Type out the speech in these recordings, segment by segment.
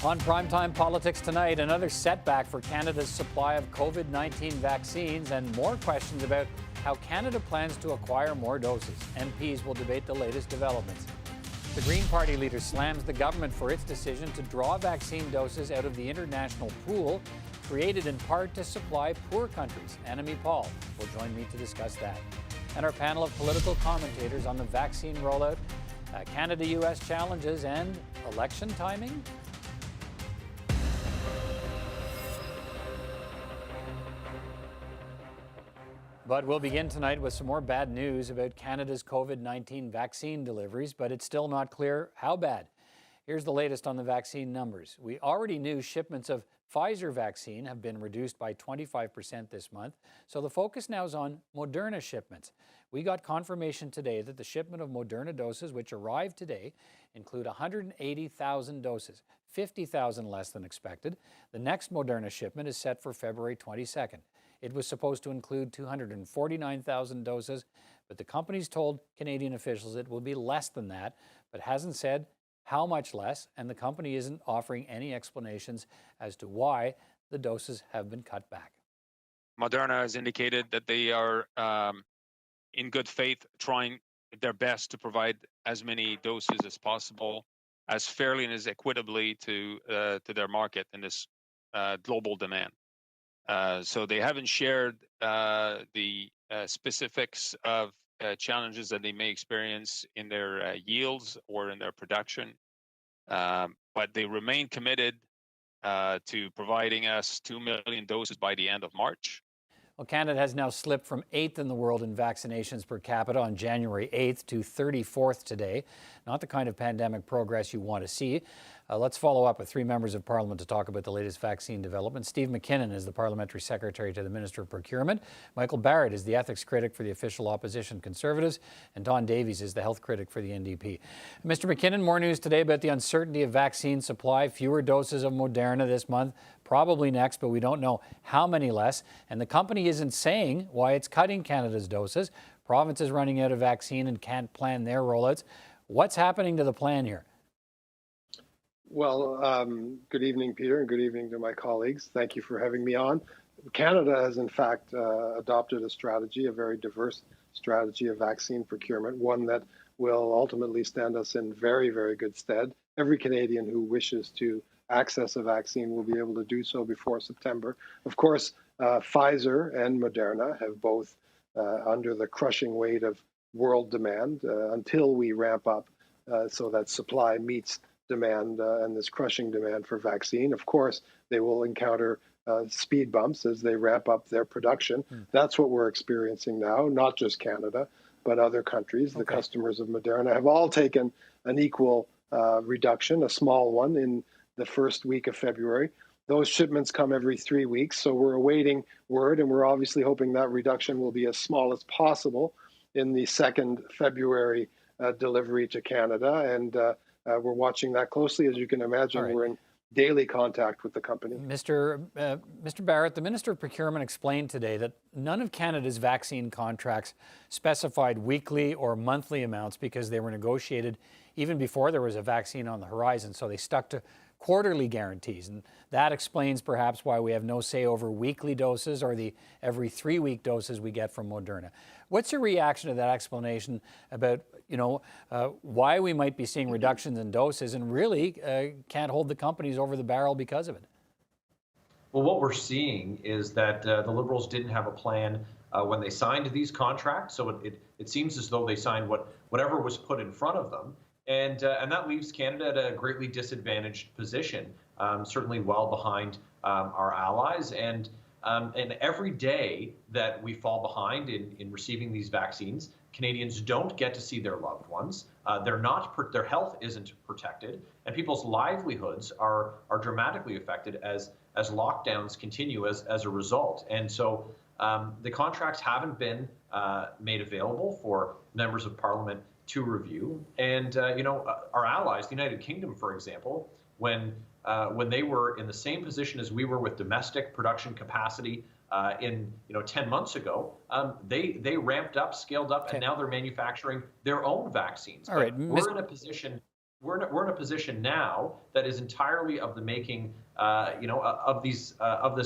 On Primetime Politics tonight, another setback for Canada's supply of COVID-19 vaccines and more questions about how Canada plans to acquire more doses. MPs will debate the latest developments. The Green Party leader slams the government for its decision to draw vaccine doses out of the international pool created in part to supply poor countries. Annamie Paul will join me to discuss that. And our panel of political commentators on the vaccine rollout, Canada-US challenges, and election timing? But we'll begin tonight with some more bad news about Canada's COVID-19 vaccine deliveries, but it's still not clear how bad. Here's the latest on the vaccine numbers. We already knew shipments of Pfizer vaccine have been reduced by 25% this month, so the focus now is on Moderna shipments. We got confirmation today that the shipment of Moderna doses, which arrived today, include 180,000 doses, 50,000 less than expected. The next Moderna shipment is set for February 22nd. It was supposed to include 249,000 doses, but the company's told Canadian officials it will be less than that, but hasn't said how much less, and the company isn't offering any explanations as to why the doses have been cut back. Moderna has indicated that they are in good faith trying their best to provide as many doses as possible, as fairly and as equitably to their market in this global demand. So they haven't shared the specifics of challenges that they may experience in their yields or in their production, but they remain committed to providing us 2 million doses by the end of March. Well, Canada has now slipped from 8th in the world in vaccinations per capita on January 8th to 34th today. Not the kind of pandemic progress you want to see. Let's follow up with three members of Parliament to talk about the latest vaccine developments. Steve MacKinnon is the Parliamentary Secretary to the Minister of Procurement. Michael Barrett is the Ethics Critic for the official opposition Conservatives. And Don Davies is the Health Critic for the NDP. Mr. MacKinnon, more news today about the uncertainty of vaccine supply. Fewer doses of Moderna this month, probably next, but we don't know how many less. And the company isn't saying why it's cutting Canada's doses. Provinces running out of vaccine and can't plan their rollouts. What's happening to the plan here? Well, good evening, Peter, and good evening to my colleagues. Thank you for having me on. Canada has, in fact, adopted a strategy, a very diverse strategy of vaccine procurement, one that will ultimately stand us in very, very good stead. Every Canadian who wishes to access a vaccine will be able to do so before September. Of course, Pfizer and Moderna have both under the crushing weight of world demand until we ramp up so that supply meets demand and this crushing demand for vaccine. Of course, they will encounter speed bumps as they ramp up their production. That's what we're experiencing now, not just Canada, but other countries. Okay. The customers of Moderna have all taken an equal reduction, a small one, in the first week of February. Those shipments come every 3 weeks, so we're awaiting word, and we're obviously hoping that reduction will be as small as possible in the second February delivery to Canada, and we're watching that closely. As you can imagine, right. We're in daily contact with the company. Mr. Barrett, the Minister of Procurement explained today that none of Canada's vaccine contracts specified weekly or monthly amounts because they were negotiated even before there was a vaccine on the horizon, so they stuck to quarterly guarantees, and that explains perhaps why we have no say over weekly doses or the every 3-week doses we get from Moderna. What's your reaction to that explanation about, why we might be seeing reductions in doses and really can't hold the companies over the barrel because of it? Well, what we're seeing is that the Liberals didn't have a plan when they signed these contracts, so it seems as though they signed whatever was put in front of them. And that leaves Canada at a greatly disadvantaged position, certainly well behind our allies. And every day that we fall behind in receiving these vaccines, Canadians don't get to see their loved ones. Their health isn't protected, and people's livelihoods are dramatically affected as lockdowns continue as a result. And so the contracts haven't been made available for members of Parliament to review. And, our allies, the United Kingdom, for example, when they were in the same position as we were with domestic production capacity in 10 months ago, they ramped up, scaled up, and now they're manufacturing their own vaccines. All right, we're in a position we're in a position now that is entirely of the making, of this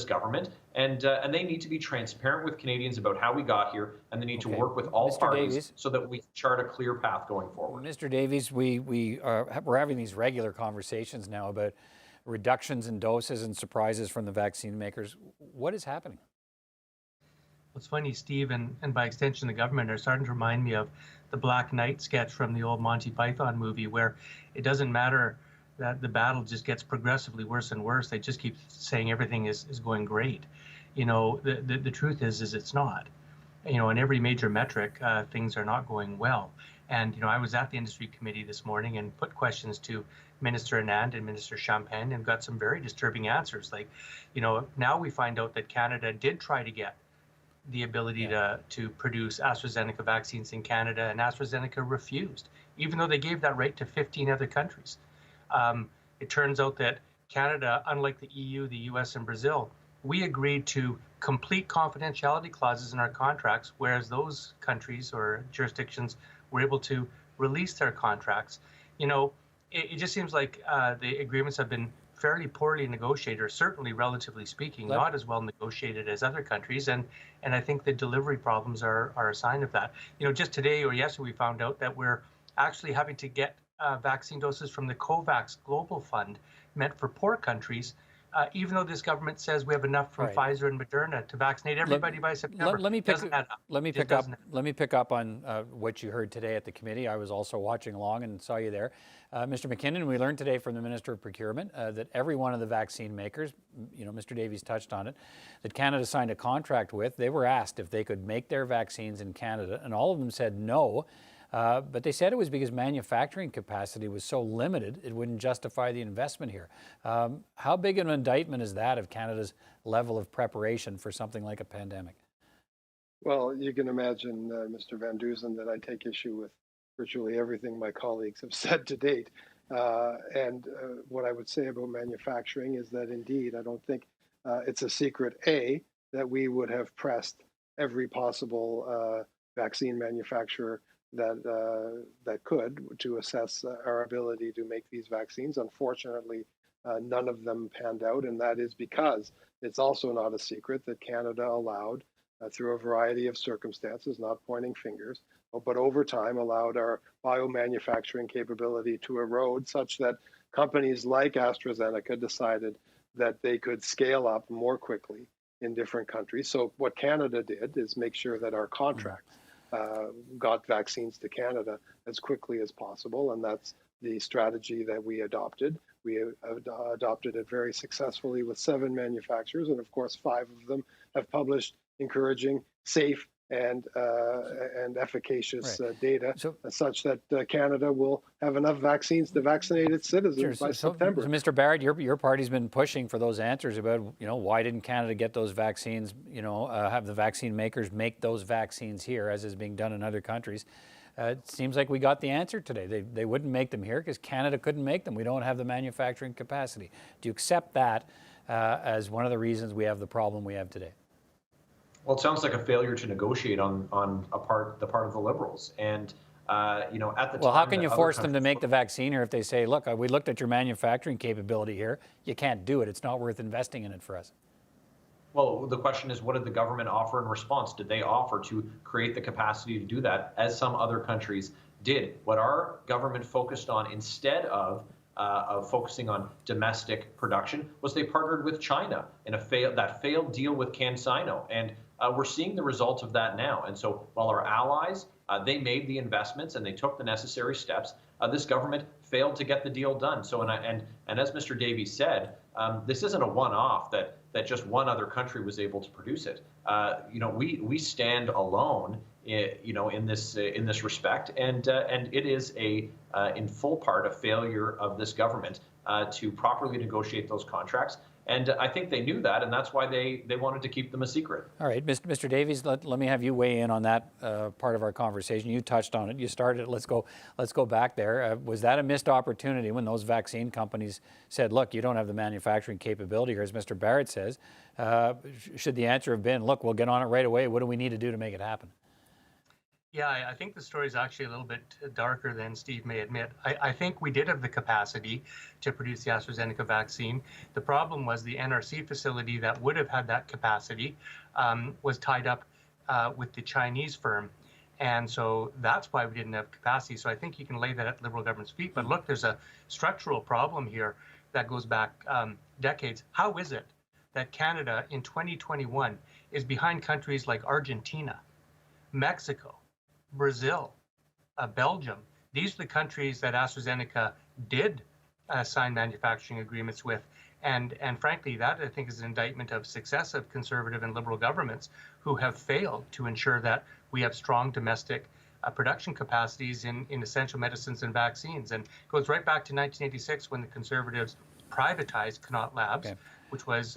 government, and they need to be transparent with Canadians about how we got here, and they need to work with all Mr. parties Davies, so that we chart a clear path going forward. Mr. Davies, we're having these regular conversations now about reductions in doses and surprises from the vaccine makers. What is happening? It's funny, Steve, and by extension the government are starting to remind me of the Black Knight sketch from the old Monty Python movie, where it doesn't matter that the battle just gets progressively worse and worse. They just keep saying everything is going great. The truth is it's not. In every major metric, things are not going well. And, I was at the industry committee this morning and put questions to Minister Anand and Minister Champagne and got some very disturbing answers. Like, now we find out that Canada did try to get the ability to produce AstraZeneca vaccines in Canada, and AstraZeneca refused, even though they gave that right to 15 other countries. It turns out that Canada, unlike the EU, the US, and Brazil, we agreed to complete confidentiality clauses in our contracts, whereas those countries or jurisdictions were able to release their contracts. It just seems like the agreements have been fairly poorly negotiated, or certainly relatively speaking, not as well negotiated as other countries. And I think the delivery problems are a sign of that. Just today or yesterday, we found out that we're actually having to get vaccine doses from the COVAX Global Fund meant for poor countries, even though this government says we have enough from Pfizer and Moderna to vaccinate everybody by September. Let me pick up on what you heard today at the committee. I was also watching along and saw you there. Mr. MacKinnon, we learned today from the Minister of Procurement that every one of the vaccine makers, Mr. Davies touched on it, that Canada signed a contract with, they were asked if they could make their vaccines in Canada, and all of them said no. But they said it was because manufacturing capacity was so limited, it wouldn't justify the investment here. How big an indictment is that of Canada's level of preparation for something like a pandemic? Well, you can imagine, Mr. Van Dusen, that I take issue with virtually everything my colleagues have said to date. And what I would say about manufacturing is that indeed, I don't think it's a secret, that we would have pressed every possible vaccine manufacturer that could to assess our ability to make these vaccines. Unfortunately, none of them panned out, and that is because it's also not a secret that Canada allowed, through a variety of circumstances, not pointing fingers, but over time allowed our biomanufacturing capability to erode such that companies like AstraZeneca decided that they could scale up more quickly in different countries. So what Canada did is make sure that our contracts got vaccines to Canada as quickly as possible, and that's the strategy that we adopted. We adopted it very successfully with 7 manufacturers, and of course 5 of them have published encouraging, safe, and efficacious data, such that Canada will have enough vaccines to vaccinate its citizens by September. So, Mr. Barrett, your party's been pushing for those answers about, why didn't Canada get those vaccines, have the vaccine makers make those vaccines here, as is being done in other countries. It seems like we got the answer today. They wouldn't make them here because Canada couldn't make them. We don't have the manufacturing capacity. Do you accept that as one of the reasons we have the problem we have today? Well, it sounds like a failure to negotiate on the part of the Liberals, and at the time. Well, how can you force them to make the vaccine here if they say, "Look, we looked at your manufacturing capability here. You can't do it. It's not worth investing in it for us." Well, the question is, what did the government offer in response? Did they offer to create the capacity to do that, as some other countries did? What our government focused on instead of focusing on domestic production was they partnered with China in that failed deal with CanSino, and we're seeing the results of that now. And so while our allies, they made the investments and they took the necessary steps, this government failed to get the deal done. So, and as Mr. Davies said, this isn't a one-off that just one other country was able to produce it. We stand alone, in this respect, and it is in full part a failure of this government to properly negotiate those contracts. And I think they knew that, and that's why they wanted to keep them a secret. All right, Mr. Davies, let me have you weigh in on that part of our conversation. You touched on it. You started it. Let's go back there. Was that a missed opportunity when those vaccine companies said, "Look, you don't have the manufacturing capability here," as Mr. Barrett says? Should the answer have been, "Look, we'll get on it right away. What do we need to do to make it happen?" Yeah, I think the story is actually a little bit darker than Steve may admit. I think we did have the capacity to produce the AstraZeneca vaccine. The problem was the NRC facility that would have had that capacity was tied up with the Chinese firm. And so that's why we didn't have capacity. So I think you can lay that at the Liberal government's feet. But look, there's a structural problem here that goes back decades. How is it that Canada in 2021 is behind countries like Argentina, Mexico, Brazil, Belgium? These are the countries that AstraZeneca did sign manufacturing agreements with. And frankly, that I think is an indictment of successive Conservative and Liberal governments who have failed to ensure that we have strong domestic production capacities in essential medicines and vaccines. And it goes right back to 1986 when the Conservatives privatized Connaught Labs, which was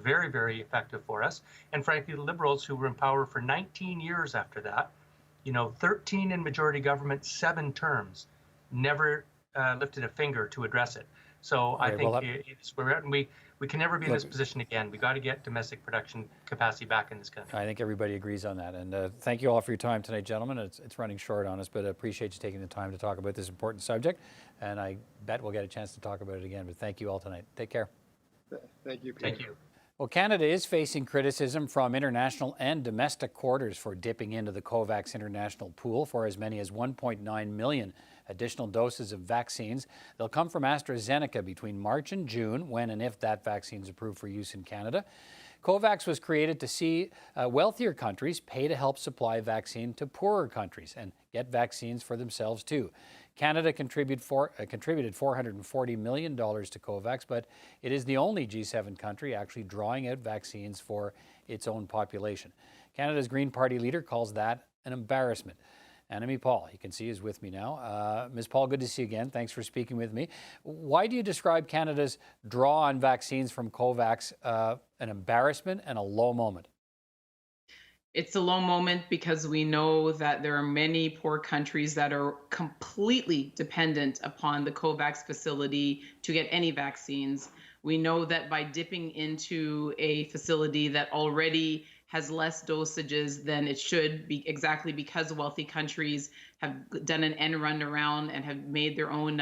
very, very effective for us. And frankly, the Liberals, who were in power for 19 years after that, 13 in majority government, 7 terms, never lifted a finger to address it. So I think we can never be in this position again. We got to get domestic production capacity back in this country. I think everybody agrees on that. And thank you all for your time tonight, gentlemen. It's running short on us, but I appreciate you taking the time to talk about this important subject. And I bet we'll get a chance to talk about it again. But thank you all tonight. Take care. Thank you, Peter. Thank you. Well, Canada is facing criticism from international and domestic quarters for dipping into the COVAX international pool for as many as 1.9 million additional doses of vaccines. They'll come from AstraZeneca between March and June, when and if that vaccine is approved for use in Canada. COVAX was created to see wealthier countries pay to help supply vaccine to poorer countries and get vaccines for themselves too. Canada contributed $440 million to COVAX, but it is the only G7 country actually drawing out vaccines for its own population. Canada's Green Party leader calls that an embarrassment. Annamie Paul, you can see, is with me now. Ms. Paul, good to see you again. Thanks for speaking with me. Why do you describe Canada's draw on vaccines from COVAX an embarrassment and a low moment? It's a low moment because we know that there are many poor countries that are completely dependent upon the COVAX facility to get any vaccines. We know that by dipping into a facility that already has less dosages than it should be, exactly because wealthy countries have done an end run around and have made their own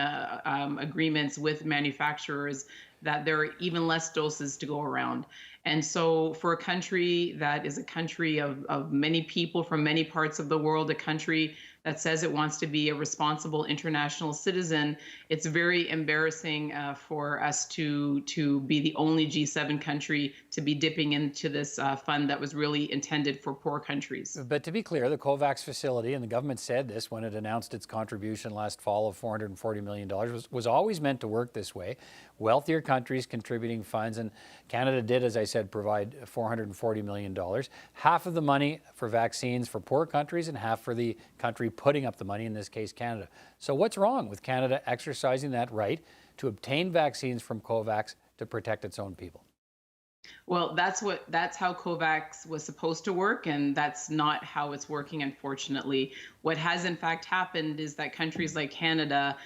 agreements with manufacturers, that there are even less doses to go around. And so for a country that is a country of many people from many parts of the world, a country that says it wants to be a responsible international citizen, it's very embarrassing for us to be the only G7 country to be dipping into this fund that was really intended for poor countries. But to be clear, the COVAX facility, and the government said this when it announced its contribution last fall of $440 million, was always meant to work this way. Wealthier countries contributing funds, and Canada did, as I said, provide $440 million. Half of the money for vaccines for poor countries and half for the country putting up the money, in this case Canada. So what's wrong with Canada exercising that right to obtain vaccines from COVAX to protect its own people? Well, that's how COVAX was supposed to work, and that's not how it's working, unfortunately. What has in fact happened is that countries like Canada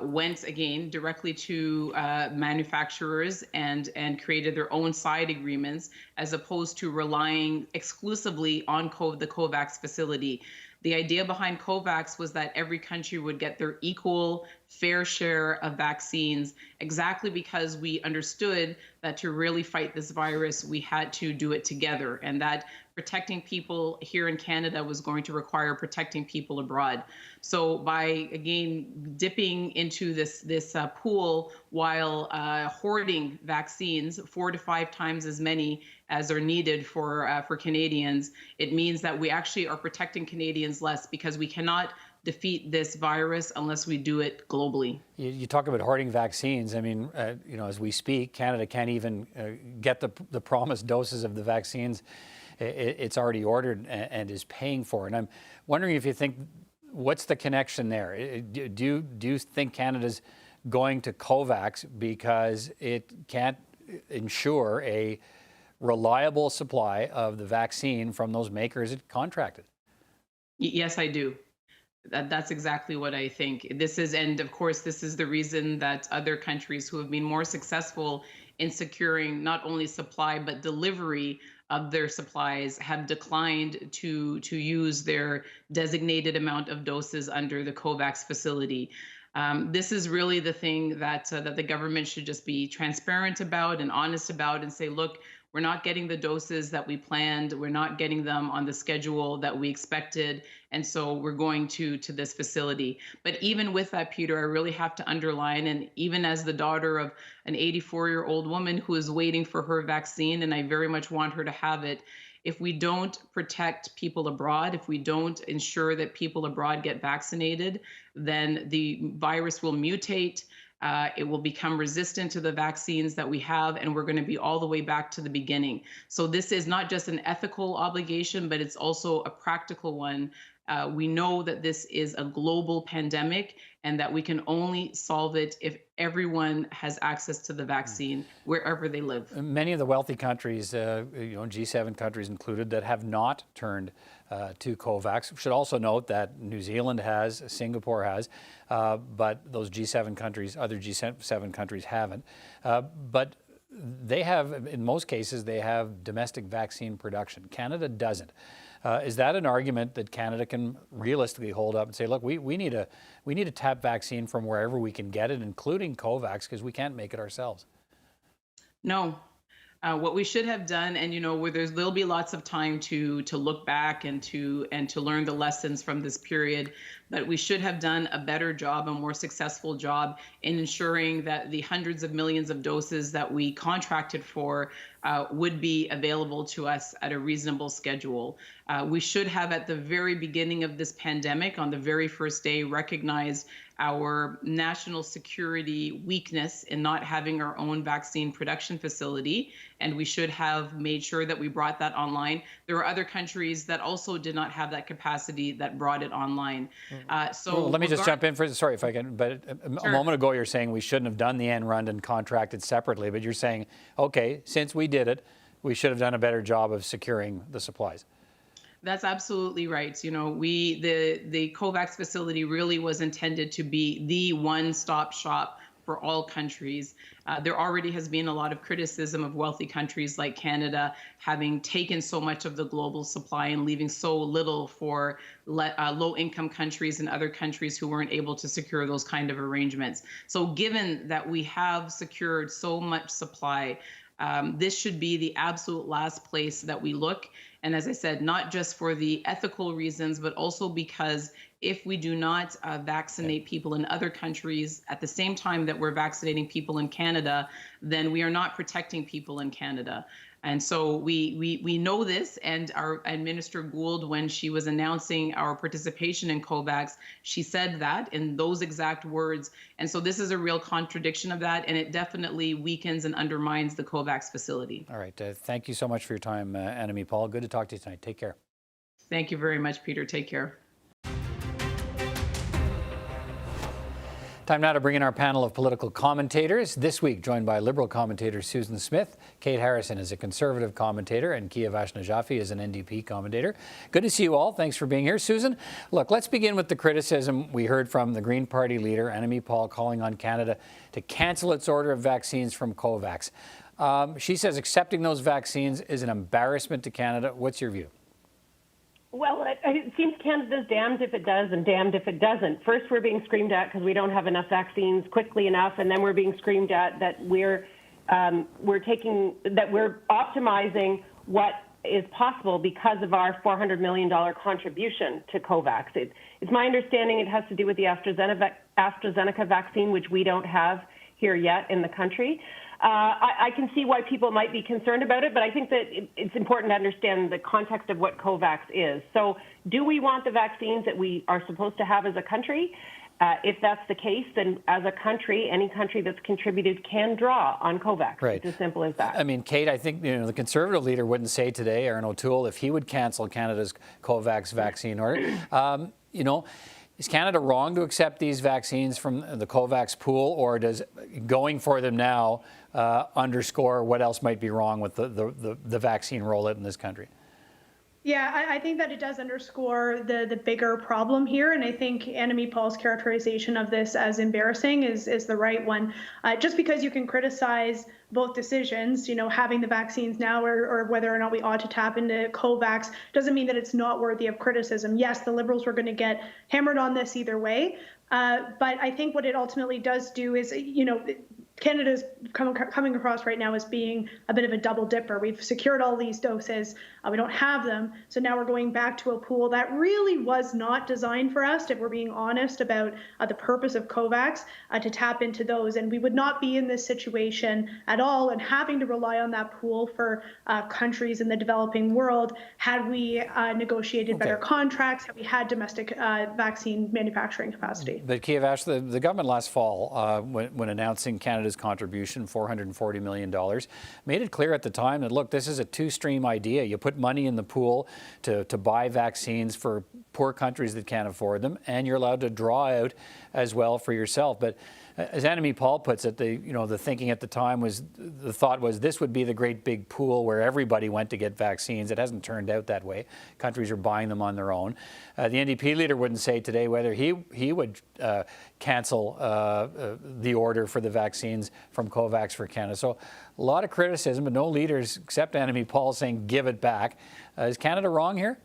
went again directly to manufacturers and created their own side agreements, as opposed to relying exclusively on the COVAX facility. The idea behind COVAX was that every country would get their equal, fair share of vaccines, exactly because we understood that to really fight this virus, we had to do it together, and that protecting people here in Canada was going to require protecting people abroad. So by, again, dipping into this pool while hoarding vaccines 4 to 5 times as many as are needed for Canadians, it means that we actually are protecting Canadians less, because we cannot defeat this virus unless we do it globally. You talk about hoarding vaccines. I mean, as we speak, Canada can't even get the promised doses of the vaccines it's already ordered and is paying for. And I'm wondering if you think, what's the connection there? Do you think Canada's going to COVAX because it can't ensure a reliable supply of the vaccine from those makers it contracted? Yes, I do. That's exactly what I think. And of course, this is the reason that other countries who have been more successful in securing not only supply but delivery of their supplies have declined to use their designated amount of doses under the COVAX facility. This is really the thing that the government should just be transparent about and honest about and say, look, we're not getting the doses that we planned. We're not getting them on the schedule that we expected. And so we're going to this facility. But even with that, Peter, I really have to underline, and even as the daughter of an 84-year-old woman who is waiting for her vaccine, and I very much want her to have it, if we don't protect people abroad, if we don't ensure that people abroad get vaccinated, then the virus will mutate. It will become resistant to the vaccines that we have, and we're going to be all the way back to the beginning. So this is not just an ethical obligation, but it's also a practical one. We know that this is a global pandemic and that we can only solve it if everyone has access to the vaccine wherever they live. Many of the wealthy countries, G7 countries included, that have not turned to COVAX. Should also note that New Zealand has, Singapore has, but those G7 countries, other G7 countries haven't. But they have, in most cases, they have domestic vaccine production. Canada doesn't. Is that an argument that Canada can realistically hold up and say, look, we need to tap vaccine from wherever we can get it, including COVAX, because we can't make it ourselves? No. What we should have done, and where there'll be lots of time to look back and to learn the lessons from this period, but we should have done a better job, a more successful job in ensuring that the hundreds of millions of doses that we contracted for would be available to us at a reasonable schedule. We should have, at the very beginning of this pandemic, on the very first day, recognized our national security weakness in not having our own vaccine production facility, and we should have made sure that we brought that online. There were other countries that also did not have that capacity that brought it online. Well, let me just jump in for, sorry if I can, but Sure. A moment ago you're saying we shouldn't have done the end run and contracted separately, but you're saying, okay, since we did it, we should have done a better job of securing the supplies. That's absolutely right. The COVAX facility really was intended to be the one-stop shop for all countries. There already has been a lot of criticism of wealthy countries like Canada having taken so much of the global supply and leaving so little for low-income countries and other countries who weren't able to secure those kind of arrangements. So given that we have secured so much supply, this should be the absolute last place that we look. And as I said, not just for the ethical reasons, but also because if we do not vaccinate people in other countries at the same time that we're vaccinating people in Canada, then we are not protecting people in Canada. And so we know this, and Minister Gould, when she was announcing our participation in COVAX, she said that in those exact words. And so this is a real contradiction of that, and it definitely weakens and undermines the COVAX facility. All right. Thank you so much for your time, Annamie Paul. Good to talk to you tonight. Take care. Thank you very much, Peter. Take care. Time now to bring in our panel of political commentators. This week, joined by Liberal commentator Susan Smith. Kate Harrison is a Conservative commentator, and Kiavash Najafi is an NDP commentator. Good to see you all. Thanks for being here. Susan, look, let's begin with the criticism we heard from the Green Party leader, Annamie Paul, calling on Canada to cancel its order of vaccines from COVAX. She says accepting those vaccines is an embarrassment to Canada. What's your view? Well, it seems Canada's damned if it does and damned if it doesn't. First, we're being screamed at because we don't have enough vaccines quickly enough, and then we're being screamed at that we're optimizing what is possible because of our $400 million contribution to COVAX. It's my understanding it has to do with the AstraZeneca vaccine, which we don't have here yet in the country. I can see why people might be concerned about it, but I think that it's important to understand the context of what COVAX is. So do we want the vaccines that we are supposed to have as a country? If that's the case, then as a country, any country that's contributed can draw on COVAX. Right. It's as simple as that. I mean, Kate, I think the Conservative leader wouldn't say today, Aaron O'Toole, if he would cancel Canada's COVAX vaccine order. Is Canada wrong to accept these vaccines from the COVAX pool, or does going for them now underscore what else might be wrong with the vaccine rollout in this country? Yeah, I think that it does underscore the bigger problem here, and I think Annamie Paul's characterization of this as embarrassing is the right one. Just because you can criticize both decisions, having the vaccines now or whether or not we ought to tap into COVAX doesn't mean that it's not worthy of criticism. Yes, the Liberals were going to get hammered on this either way. But I think what it ultimately does do is, Canada's coming across right now as being a bit of a double dipper. We've secured all these doses. We don't have them. So now we're going back to a pool that really was not designed for us, if we're being honest about the purpose of COVAX, to tap into those. And we would not be in this situation at all and having to rely on that pool for countries in the developing world had we negotiated better contracts, had we had domestic vaccine manufacturing capacity. But Kiavash, the government last fall, when announcing Canada's contribution, $440 million, made it clear at the time that, look, this is a two-stream idea. You put money in the pool to buy vaccines for poor countries that can't afford them, and you're allowed to draw out as well for yourself. But as Annamie Paul puts it, the thinking at the time was, the thought was this would be the great big pool where everybody went to get vaccines. It hasn't turned out that way. Countries are buying them on their own. The NDP leader wouldn't say today whether he would cancel the order for the vaccines from COVAX for Canada. So a lot of criticism, but no leaders except Annamie Paul saying give it back. Is Canada wrong here?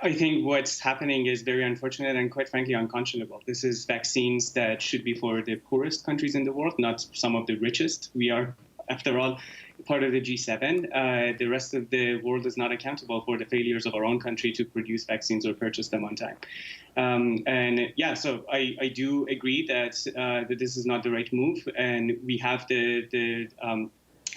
I think what's happening is very unfortunate and quite frankly unconscionable. This is vaccines that should be for the poorest countries in the world, not some of the richest. We are, after all, part of the G7. The rest of the world is not accountable for the failures of our own country to produce vaccines or purchase them on time. So I do agree that this is not the right move, and we have the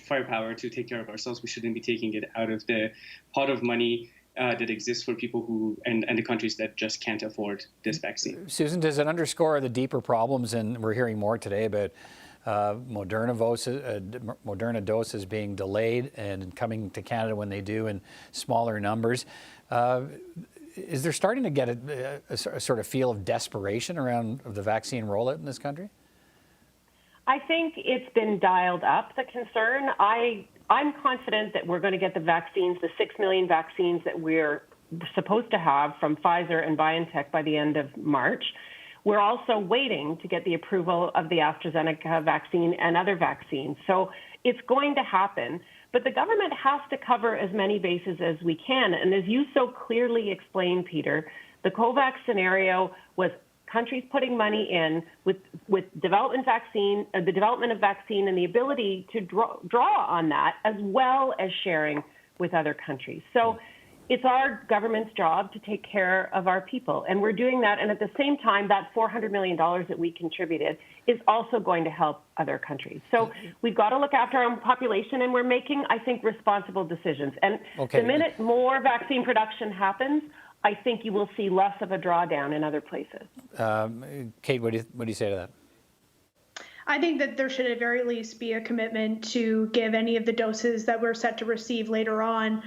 firepower to take care of ourselves. We shouldn't be taking it out of the pot of money that exists for people who and the countries that just can't afford this vaccine. Susan, does it underscore the deeper problems? And we're hearing more today about Moderna doses being delayed and coming to Canada when they do in smaller numbers. Is there starting to get a sort of feel of desperation around the vaccine rollout in this country? I think it's been dialed up, the concern. I'm confident that we're going to get the vaccines, the 6 million vaccines that we're supposed to have from Pfizer and BioNTech by the end of March. We're also waiting to get the approval of the AstraZeneca vaccine and other vaccines. So it's going to happen. But the government has to cover as many bases as we can. And as you so clearly explained, Peter, the COVAX scenario was countries putting money in with development vaccine, the development of vaccine and the ability to draw on that, as well as sharing with other countries. So it's our government's job to take care of our people, and we're doing that. And at the same time, that $400 million that we contributed is also going to help other countries. So we've got to look after our own population, and we're making, I think, responsible decisions. And the minute more vaccine production happens, I think you will see less of a drawdown in other places. Kate, what do you say to that? I think that there should at very least be a commitment to give any of the doses that we're set to receive later on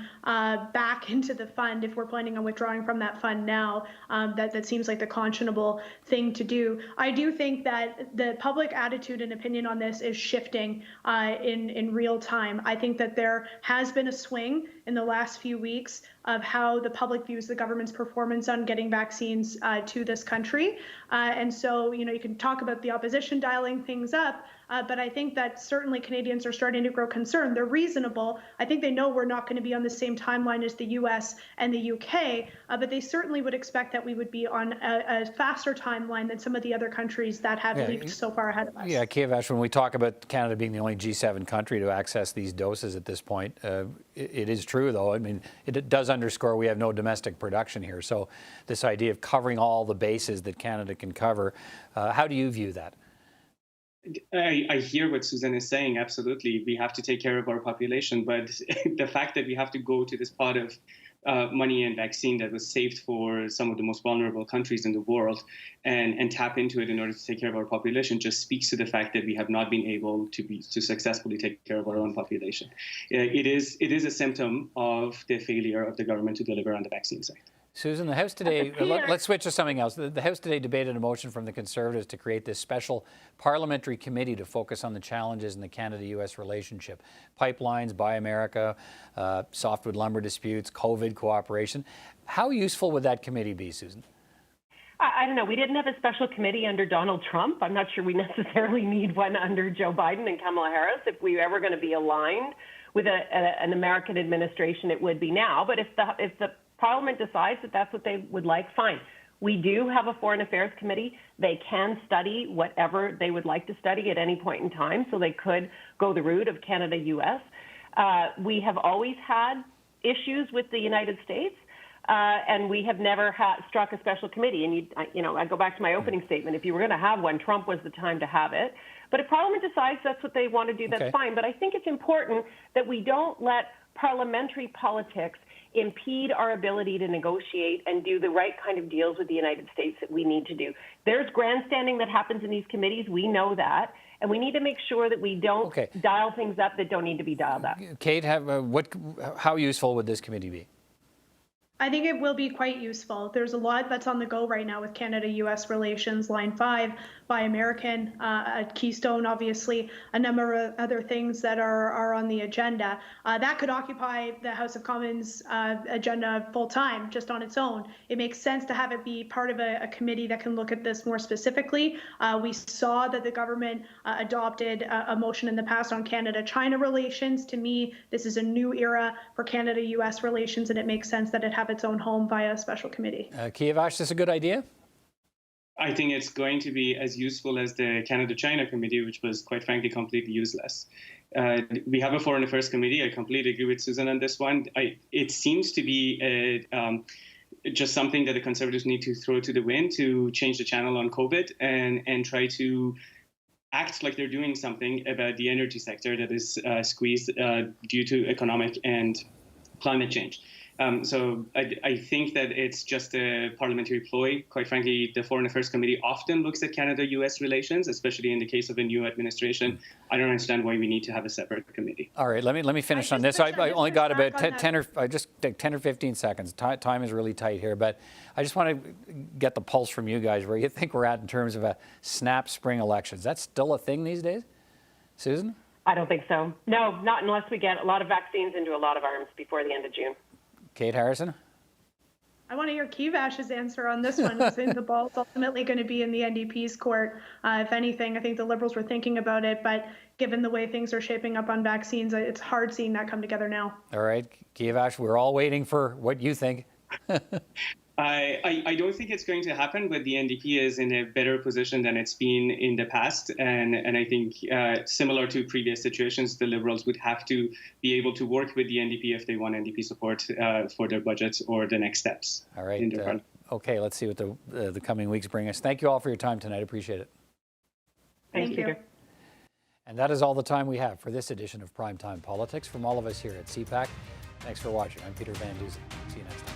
back into the fund if we're planning on withdrawing from that fund now. That seems like the conscionable thing to do. I do think that the public attitude and opinion on this is shifting in real time. I think that there has been a swing in the last few weeks of how the public views the government's performance on getting vaccines to this country. And so, you can talk about the opposition dialing things up, but I think that certainly Canadians are starting to grow concerned. They're reasonable. I think they know we're not going to be on the same timeline as the US and the UK, but they certainly would expect that we would be on a faster timeline than some of the other countries that have leaped so far ahead of us. Yeah, Kiavash, when we talk about Canada being the only G7 country to access these doses at this point, it is true, though. I mean, it does underscore we have no domestic production here. So this idea of covering all the bases that Canada can cover, how do you view that? I hear what Susan is saying. Absolutely. We have to take care of our population. But the fact that we have to go to this pot of money and vaccine that was saved for some of the most vulnerable countries in the world and tap into it in order to take care of our population just speaks to the fact that we have not been able to successfully take care of our own population. It is a symptom of the failure of the government to deliver on the vaccine side. Susan, the House today, let's switch to something else. The House today debated a motion from the Conservatives to create this special parliamentary committee to focus on the challenges in the Canada-US relationship. Pipelines, Buy America, softwood lumber disputes, COVID cooperation. How useful would that committee be, Susan? I don't know. We didn't have a special committee under Donald Trump. I'm not sure we necessarily need one under Joe Biden and Kamala Harris. If we were ever going to be aligned with an American administration, it would be now. But if the Parliament decides that that's what they would like, fine. We do have a Foreign Affairs Committee. They can study whatever they would like to study at any point in time, so they could go the route of Canada-US. We have always had issues with the United States, and we have never struck a special committee. And I go back to my opening statement. If you were going to have one, Trump was the time to have it. But if Parliament decides that's what they want to do, that's fine. But I think it's important that we don't let parliamentary politics impede our ability to negotiate and do the right kind of deals with the United States that we need to do. There's grandstanding that happens in these committees. We know that. And we need to make sure that we don't dial things up that don't need to be dialed up. Kate, how useful would this committee be? I think it will be quite useful. There's a lot that's on the go right now with Canada-US relations, Line 5, Buy American, Keystone, obviously, a number of other things that are on the agenda. That could occupy the House of Commons agenda full time, just on its own. It makes sense to have it be part of a committee that can look at this more specifically. We saw that the government adopted a motion in the past on Canada-China relations. To me, this is a new era for Canada-US relations, and it makes sense that it have its own home via a special committee. Kiavash, is this a good idea? I think it's going to be as useful as the Canada-China committee, which was quite frankly completely useless. We have a Foreign Affairs Committee. I completely agree with Susan on this one. It seems to be just something that the Conservatives need to throw to the wind to change the channel on COVID and try to act like they're doing something about the energy sector that is squeezed due to economic and climate change. So I think that it's just a parliamentary ploy. Quite frankly, the Foreign Affairs Committee often looks at Canada-US relations, especially in the case of a new administration. I don't understand why we need to have a separate committee. All right, let me finish on this. I only got about 10 or 15 seconds. Time is really tight here, but I just want to get the pulse from you guys where you think we're at in terms of a snap spring elections. That's still a thing these days? Susan? I don't think so. No, not unless we get a lot of vaccines into a lot of arms before the end of June. Kate Harrison? I want to hear Kiavash's answer on this one. I think the ball's ultimately going to be in the NDP's court. If anything, I think the Liberals were thinking about it, but given the way things are shaping up on vaccines, it's hard seeing that come together now. All right, Kiavash, we're all waiting for what you think. I don't think it's going to happen, but the NDP is in a better position than it's been in the past. And I think similar to previous situations, the Liberals would have to be able to work with the NDP if they want NDP support for their budgets or the next steps. All right. Okay, let's see what the coming weeks bring us. Thank you all for your time tonight. Appreciate it. Thank you. And that is all the time we have for this edition of Primetime Politics. From all of us here at CPAC, thanks for watching. I'm Peter Van Dusen. See you next time.